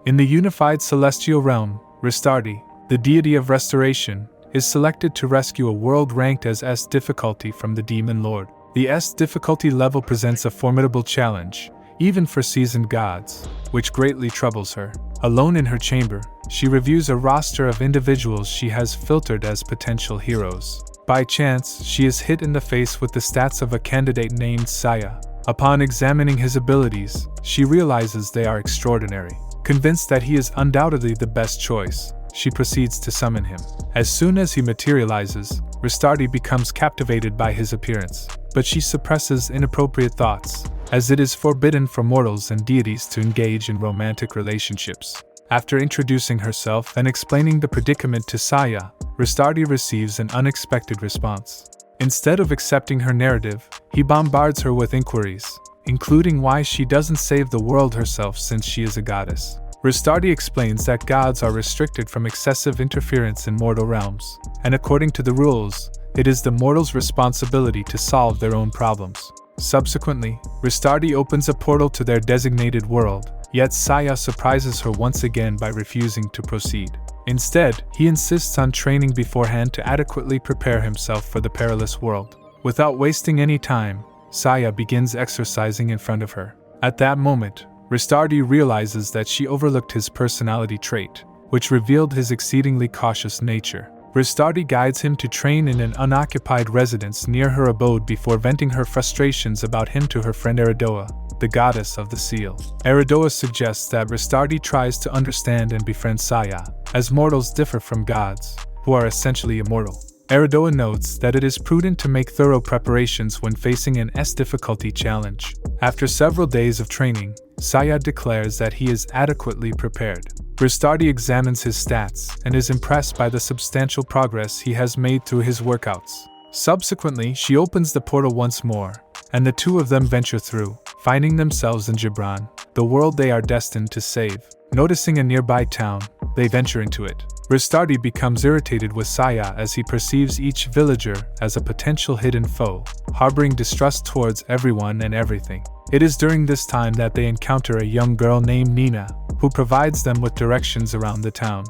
In the unified celestial realm, Ristardi, the deity of restoration, is selected to rescue a world ranked as S difficulty from the Demon Lord. The S difficulty level presents a formidable challenge, even for seasoned gods, which greatly troubles her. Alone in her chamber, she reviews a roster of individuals she has filtered as potential heroes. By chance, she is hit in the face with the stats of a candidate named Saya. Upon examining his abilities, she realizes they are extraordinary. Convinced that he is undoubtedly the best choice, she proceeds to summon him. As soon as he materializes, Ristardi becomes captivated by his appearance, but she suppresses inappropriate thoughts, as it is forbidden for mortals and deities to engage in romantic relationships. After introducing herself and explaining the predicament to Saya, Ristardi receives an unexpected response. Instead of accepting her narrative, he bombards her with inquiries, including why she doesn't save the world herself since she is a goddess. Ristardi explains that gods are restricted from excessive interference in mortal realms, and according to the rules, it is the mortal's responsibility to solve their own problems. Subsequently, Ristardi opens a portal to their designated world, yet Saya surprises her once again by refusing to proceed. Instead, he insists on training beforehand to adequately prepare himself for the perilous world. Without wasting any time, Saya begins exercising in front of her. At that moment, Ristardi realizes that she overlooked his personality trait, which revealed his exceedingly cautious nature. Ristardi guides him to train in an unoccupied residence near her abode before venting her frustrations about him to her friend Eridoa, the goddess of the seal. Eridoa suggests that Ristardi tries to understand and befriend Saya, as mortals differ from gods, who are essentially immortal. Eridoa notes that it is prudent to make thorough preparations when facing an S difficulty challenge. After several days of training, Saya declares that he is adequately prepared. Ristardi examines his stats and is impressed by the substantial progress he has made through his workouts. Subsequently, she opens the portal once more, and the two of them venture through, finding themselves in Gibran, the world they are destined to save. Noticing a nearby town, they venture into it. Ristardi becomes irritated with Saya as he perceives each villager as a potential hidden foe, harboring distrust towards everyone and everything. It is during this time that they encounter a young girl named Nina, who provides them with directions around the town.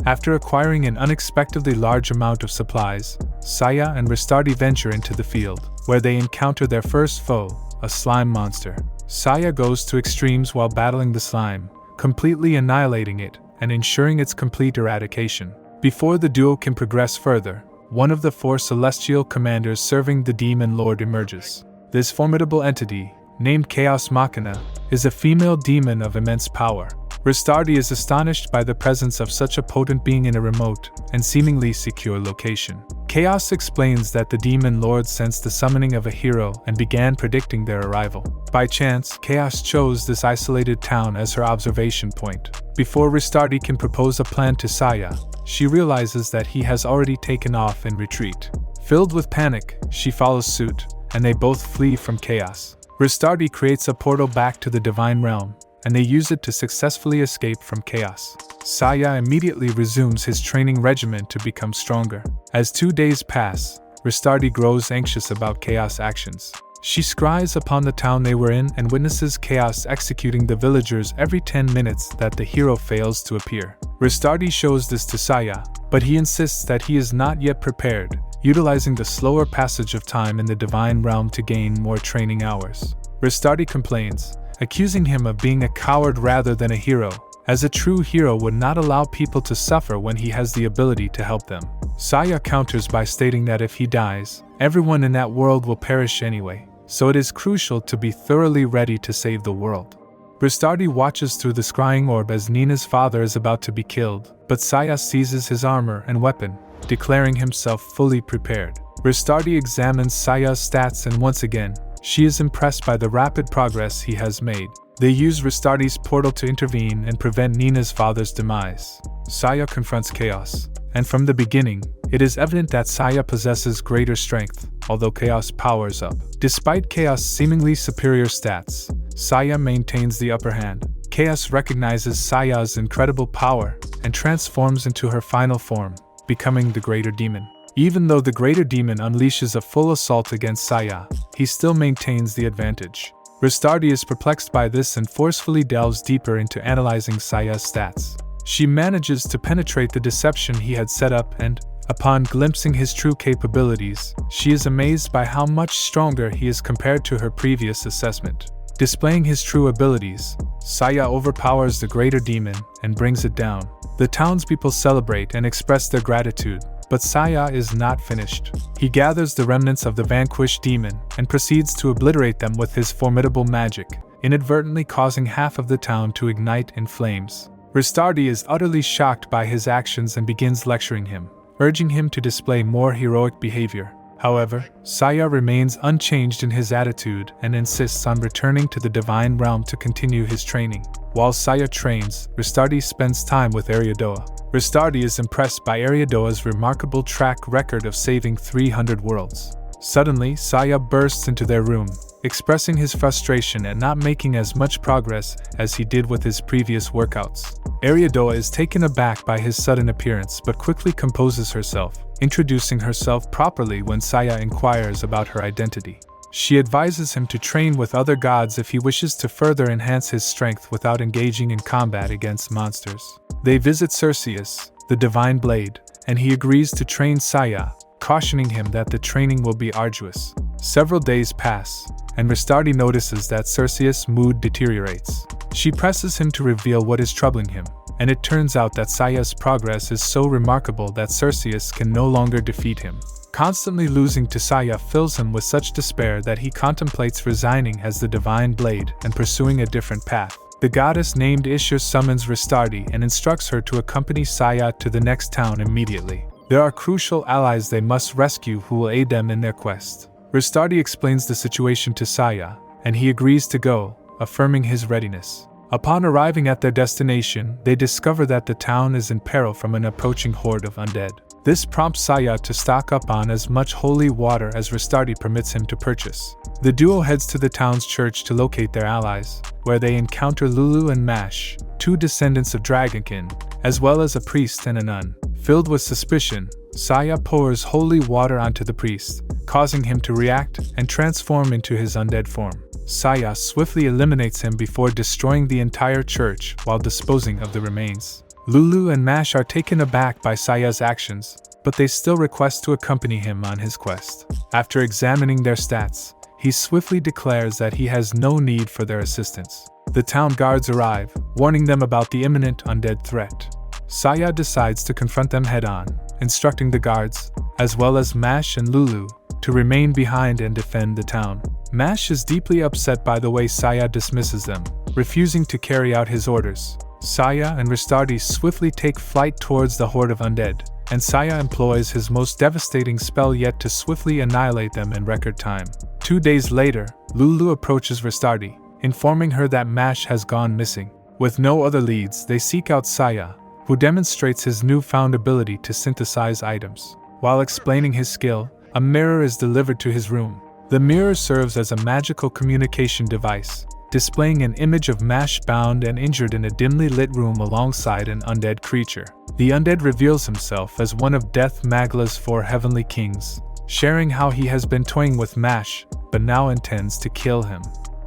After acquiring an unexpectedly large amount of supplies, Saya and Ristardi venture into the field, where they encounter their first foe, a slime monster. Saya goes to extremes while battling the slime, completely annihilating it and ensuring its complete eradication. Before the duo can progress further, one of the 4 celestial commanders serving the Demon Lord emerges. This formidable entity, named Chaos Machina, is a female demon of immense power. Ristardi is astonished by the presence of such a potent being in a remote and seemingly secure location. Chaos explains that the Demon Lord sensed the summoning of a hero and began predicting their arrival. By chance, Chaos chose this isolated town as her observation point. Before Ristardi can propose a plan to Saya, she realizes that he has already taken off in retreat. Filled with panic, she follows suit, and they both flee from Chaos. Ristardi creates a portal back to the Divine Realm, and they use it to successfully escape from Chaos. Saya immediately resumes his training regimen to become stronger. As 2 days pass, Ristardi grows anxious about Chaos' actions. She scries upon the town they were in and witnesses Chaos executing the villagers every 10 minutes that the hero fails to appear. Ristardi shows this to Saya, but he insists that he is not yet prepared, utilizing the slower passage of time in the Divine Realm to gain more training hours. Ristardi complains, accusing him of being a coward rather than a hero, as a true hero would not allow people to suffer when he has the ability to help them. Saya counters by stating that if he dies, everyone in that world will perish anyway, so it is crucial to be thoroughly ready to save the world. Ristardi watches through the scrying orb as Nina's father is about to be killed, but Saya seizes his armor and weapon, declaring himself fully prepared. Ristardi examines Saya's stats and once again, she is impressed by the rapid progress he has made. They use Ristardi's portal to intervene and prevent Nina's father's demise. Saya confronts Chaos, and from the beginning, it is evident that Saya possesses greater strength, although Chaos powers up. Despite Chaos' seemingly superior stats, Saya maintains the upper hand. Chaos recognizes Saya's incredible power and transforms into her final form, becoming the Greater Demon. Even though the Greater Demon unleashes a full assault against Saya, he still maintains the advantage. Ristardi is perplexed by this and forcefully delves deeper into analyzing Saya's stats. She manages to penetrate the deception he had set up and, upon glimpsing his true capabilities, she is amazed by how much stronger he is compared to her previous assessment. Displaying his true abilities, Saya overpowers the greater demon and brings it down. The townspeople celebrate and express their gratitude, but Saya is not finished. He gathers the remnants of the vanquished demon and proceeds to obliterate them with his formidable magic, inadvertently causing half of the town to ignite in flames. Ristardi is utterly shocked by his actions and begins lecturing him, urging him to display more heroic behavior. However, Saya remains unchanged in his attitude and insists on returning to the divine realm to continue his training. While Saya trains, Ristardi spends time with Ariadoa. Ristardi is impressed by Ariadoa's remarkable track record of saving 300 worlds. Suddenly, Saya bursts into their room, expressing his frustration at not making as much progress as he did with his previous workouts. Ariadoa is taken aback by his sudden appearance but quickly composes herself, introducing herself properly when Saya inquires about her identity. She advises him to train with other gods if he wishes to further enhance his strength without engaging in combat against monsters. They visit Cerseus, the divine blade, and he agrees to train Saya, cautioning him that the training will be arduous. Several days pass, and Ristardi notices that Cerseus' mood deteriorates. She presses him to reveal what is troubling him, and it turns out that Saya's progress is so remarkable that Cerseus can no longer defeat him. Constantly losing to Saya fills him with such despair that he contemplates resigning as the divine blade and pursuing a different path. The goddess named Ishur summons Ristardi and instructs her to accompany Saya to the next town immediately. There are crucial allies they must rescue who will aid them in their quest. Ristardi explains the situation to Saya, and he agrees to go, affirming his readiness. Upon arriving at their destination, they discover that the town is in peril from an approaching horde of undead. This prompts Saya to stock up on as much holy water as Ristardi permits him to purchase. The duo heads to the town's church to locate their allies, where they encounter Lulu and Mash, two descendants of Dragonkin, as well as a priest and a nun. Filled with suspicion, Saya pours holy water onto the priest, causing him to react and transform into his undead form. Saya swiftly eliminates him before destroying the entire church while disposing of the remains. Lulu and Mash are taken aback by Saya's actions, but they still request to accompany him on his quest. After examining their stats, he swiftly declares that he has no need for their assistance. The town guards arrive, warning them about the imminent undead threat. Saya decides to confront them head-on, instructing the guards, as well as Mash and Lulu, to remain behind and defend the town. Mash is deeply upset by the way Saya dismisses them, refusing to carry out his orders. Saya and Ristardi swiftly take flight towards the horde of undead, and Saya employs his most devastating spell yet to swiftly annihilate them in record time. 2 days later, Lulu approaches Ristardi, informing her that Mash has gone missing. With no other leads, they seek out Saya, who demonstrates his newfound ability to synthesize items. While explaining his skill, a mirror is delivered to his room. The mirror serves as a magical communication device, displaying an image of Mash bound and injured in a dimly lit room alongside an undead creature. The undead reveals himself as one of Death Magla's 4 heavenly kings, sharing how he has been toying with Mash, but now intends to kill him.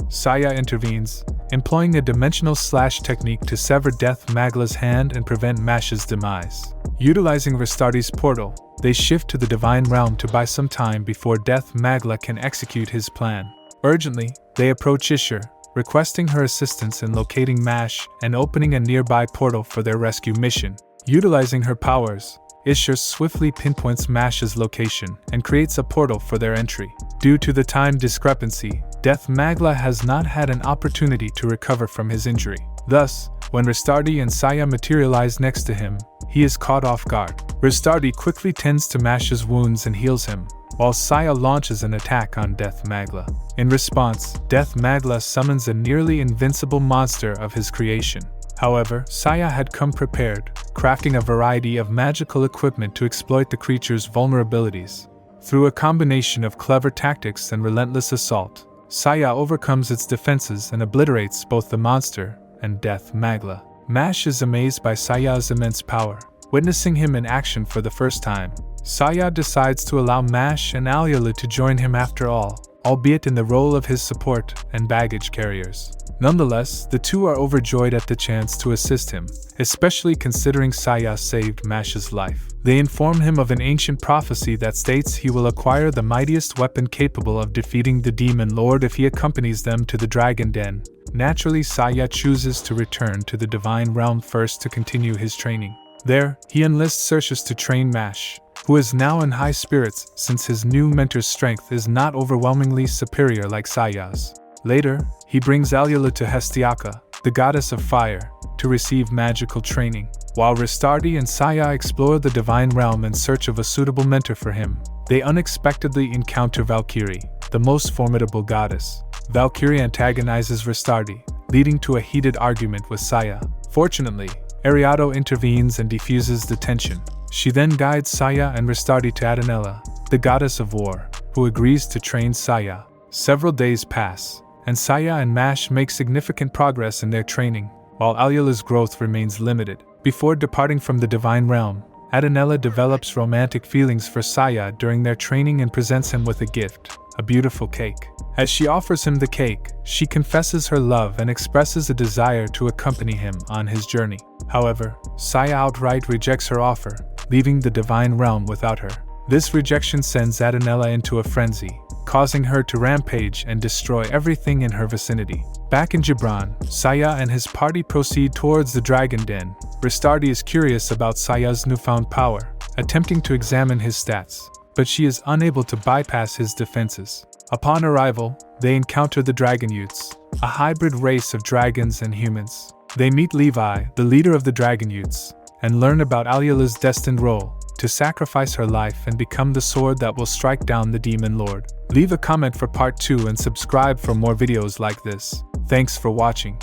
Saya intervenes, employing a dimensional slash technique to sever Death Magla's hand and prevent Mash's demise. Utilizing Ristardi's portal, they shift to the divine realm to buy some time before Death Magla can execute his plan. Urgently, they approach Ishur, requesting her assistance in locating Mash and opening a nearby portal for their rescue mission. Utilizing her powers, Ishur swiftly pinpoints Mash's location and creates a portal for their entry. Due to the time discrepancy, Death Magla has not had an opportunity to recover from his injury. Thus, when Ristardi and Saya materialize next to him, he is caught off guard. Ristardi quickly tends to Mash's wounds and heals him, while Saya launches an attack on Death Magla. In response, Death Magla summons a nearly invincible monster of his creation. However, Saya had come prepared, crafting a variety of magical equipment to exploit the creature's vulnerabilities. Through a combination of clever tactics and relentless assault, Saya overcomes its defenses and obliterates both the monster and Death Magla. Mash is amazed by Saya's immense power. Witnessing him in action for the first time, Saya decides to allow Mash and Alyala to join him after all, albeit in the role of his support and baggage carriers. Nonetheless, the two are overjoyed at the chance to assist him, especially considering Saya saved Mash's life. They inform him of an ancient prophecy that states he will acquire the mightiest weapon capable of defeating the Demon Lord if he accompanies them to the Dragon Den. Naturally, Saya chooses to return to the Divine Realm first to continue his training. There, he enlists Cercius to train Mash, who is now in high spirits since his new mentor's strength is not overwhelmingly superior like Saya's. Later, he brings Alula to Hestiaka, the goddess of fire, to receive magical training. While Ristardi and Saya explore the Divine Realm in search of a suitable mentor for him, they unexpectedly encounter Valkyrie, the most formidable goddess. Valkyrie antagonizes Ristardi, leading to a heated argument with Saya. Fortunately, Ariado intervenes and defuses the tension. She then guides Saya and Ristardi to Adanella, the goddess of war, who agrees to train Saya. Several days pass, and Saya and Mash make significant progress in their training, while Alula's growth remains limited. Before departing from the Divine Realm, Adanella develops romantic feelings for Saya during their training and presents him with a gift, a beautiful cake. As she offers him the cake, she confesses her love and expresses a desire to accompany him on his journey. However, Saya outright rejects her offer, leaving the Divine Realm without her. This rejection sends Adanella into a frenzy, causing her to rampage and destroy everything in her vicinity. Back in Gibran, Saya and his party proceed towards the Dragon Den. Ristardi is curious about Saya's newfound power, attempting to examine his stats, but she is unable to bypass his defenses. Upon arrival, they encounter the Dragon Youths, a hybrid race of dragons and humans. They meet Levi, the leader of the Dragon Youths, and learn about Alula's destined role, to sacrifice her life and become the sword that will strike down the Demon Lord. Leave a comment for part 2 and subscribe for more videos like this. Thanks for watching.